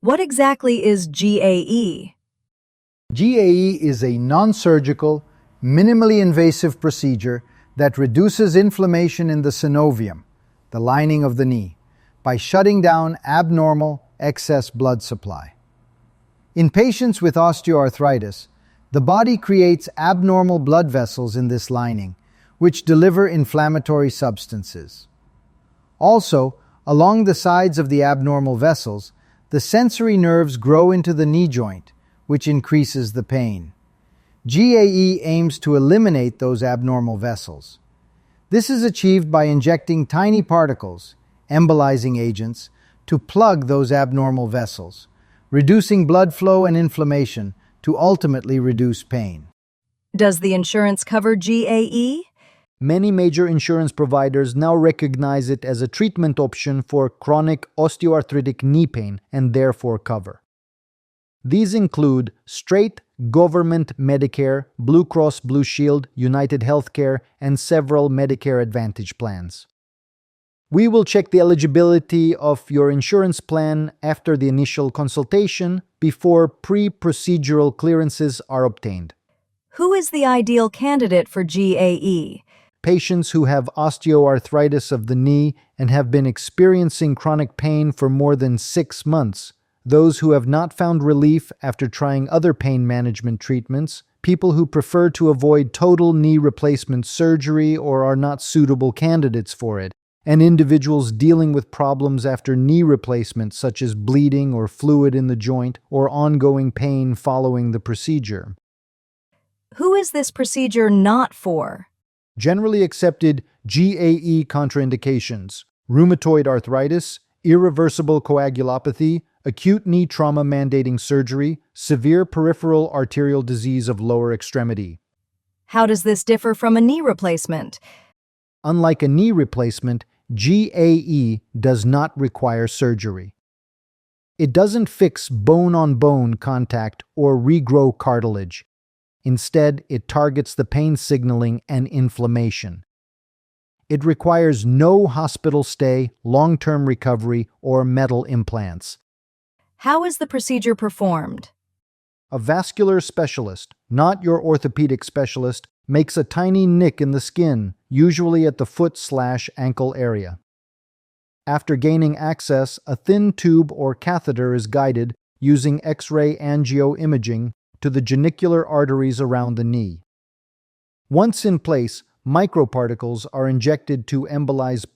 What exactly is GAE? GAE is a non-surgical, minimally invasive procedure that reduces inflammation in the synovium, the lining of the knee, by shutting down abnormal excess blood supply. In patients with osteoarthritis, the body creates abnormal blood vessels in this lining, which deliver inflammatory substances. Also, along the sides of the abnormal vessels, the sensory nerves grow into the knee joint, which increases the pain. GAE aims to eliminate those abnormal vessels. This is achieved by injecting tiny particles, embolizing agents, to plug those abnormal vessels, reducing blood flow and inflammation to ultimately reduce pain. Does the insurance cover GAE? Many major insurance providers now recognize it as a treatment option for chronic osteoarthritic knee pain and therefore cover. These include straight government Medicare, Blue Cross Blue Shield, United Healthcare, and several Medicare Advantage plans. We will check the eligibility of your insurance plan after the initial consultation before pre-procedural clearances are obtained. Who is the ideal candidate for GAE? Patients who have osteoarthritis of the knee and have been experiencing chronic pain for more than 6 months, those who have not found relief after trying other pain management treatments, people who prefer to avoid total knee replacement surgery or are not suitable candidates for it, and individuals dealing with problems after knee replacement such as bleeding or fluid in the joint or ongoing pain following the procedure. Who is this procedure not for? Generally accepted GAE contraindications: rheumatoid arthritis, irreversible coagulopathy, acute knee trauma mandating surgery, severe peripheral arterial disease of lower extremity. How does this differ from a knee replacement? Unlike a knee replacement, GAE does not require surgery. It doesn't fix bone-on-bone contact or regrow cartilage. Instead, it targets the pain signaling and inflammation. It requires no hospital stay, long-term recovery, or metal implants. How is the procedure performed? A vascular specialist, not your orthopedic specialist, makes a tiny nick in the skin, usually at the foot/ankle area. After gaining access, a thin tube or catheter is guided using X-ray angioimaging to the genicular arteries around the knee. Once in place, microparticles are injected to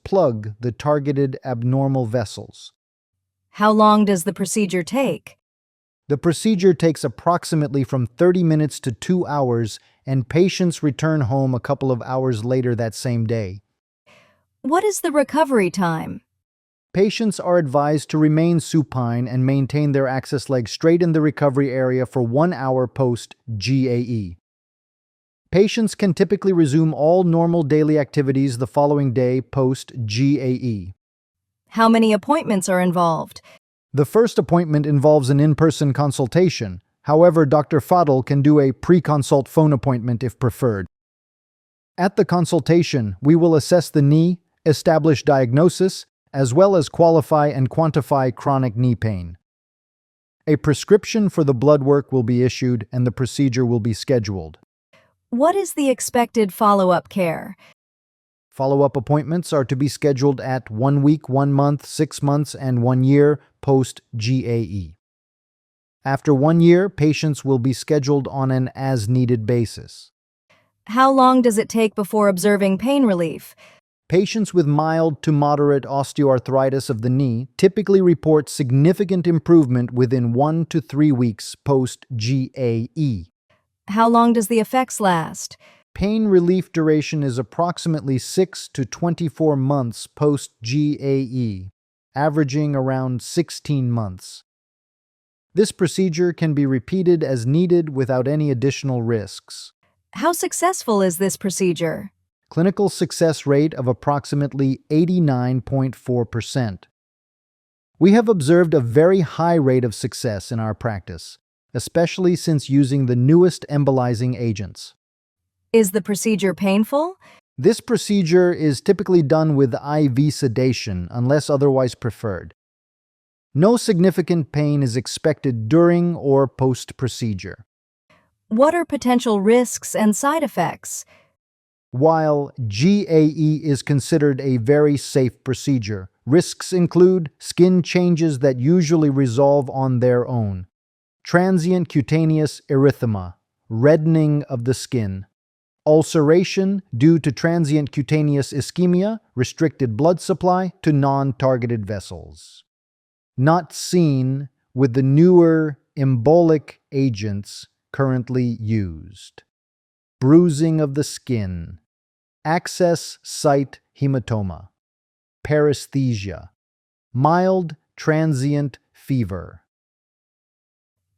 plug the targeted abnormal vessels. How long does the procedure take? The procedure takes approximately from 30 minutes to 2 hours, and patients return home a couple of hours later that same day. What is the recovery time? Patients are advised to remain supine and maintain their access leg straight in the recovery area for 1 hour post-GAE. Patients can typically resume all normal daily activities the following day post-GAE. How many appointments are involved? The first appointment involves an in-person consultation. However, Dr. Fadl can do a pre-consult phone appointment if preferred. At the consultation, we will assess the knee, establish diagnosis, as well as qualify and quantify chronic knee pain. A prescription for the blood work will be issued and the procedure will be scheduled. What is the expected follow-up care? Follow-up appointments are to be scheduled at 1 week, 1 month, 6 months, and 1 year post-GAE. After 1 year, patients will be scheduled on an as-needed basis. How long does it take before observing pain relief? Patients with mild to moderate osteoarthritis of the knee typically report significant improvement within 1 to 3 weeks post-GAE. How long does the effects last? Pain relief duration is approximately 6 to 24 months post-GAE, averaging around 16 months. This procedure can be repeated as needed without any additional risks. How successful is this procedure? Clinical success rate of approximately 89.4%. We have observed a very high rate of success in our practice, especially since using the newest embolizing agents. Is the procedure painful? This procedure is typically done with IV sedation unless otherwise preferred. No significant pain is expected during or post-procedure. What are potential risks and side effects? While GAE is considered a very safe procedure, risks include skin changes that usually resolve on their own, transient cutaneous erythema, reddening of the skin, ulceration due to transient cutaneous ischemia, restricted blood supply to non-targeted vessels. Not seen with the newer embolic agents currently used. Bruising of the skin, access site hematoma, paresthesia, mild transient fever.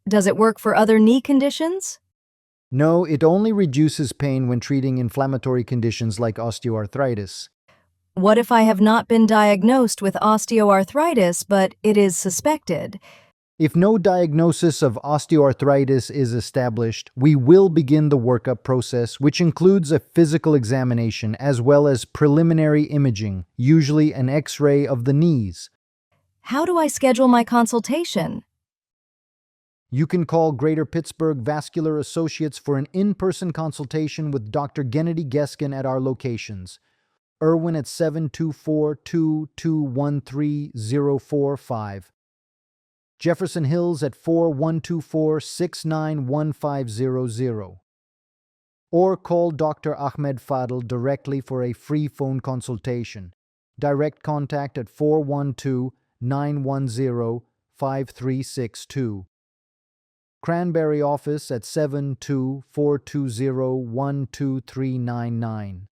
Does it work for other knee conditions? No, it only reduces pain when treating inflammatory conditions like osteoarthritis. What if I have not been diagnosed with osteoarthritis, but it is suspected? If no diagnosis of osteoarthritis is established, we will begin the workup process, which includes a physical examination as well as preliminary imaging, usually an X-ray of the knees. How do I schedule my consultation? You can call Greater Pittsburgh Vascular Associates for an in-person consultation with Dr. Gennady Geskin at our locations. Irwin at 724-2213-045. Jefferson Hills at 4124-691500. Or call Dr. Ahmed Fadel directly for a free phone consultation. Direct contact at 412-910-5362. Cranberry office at 72-420-12399.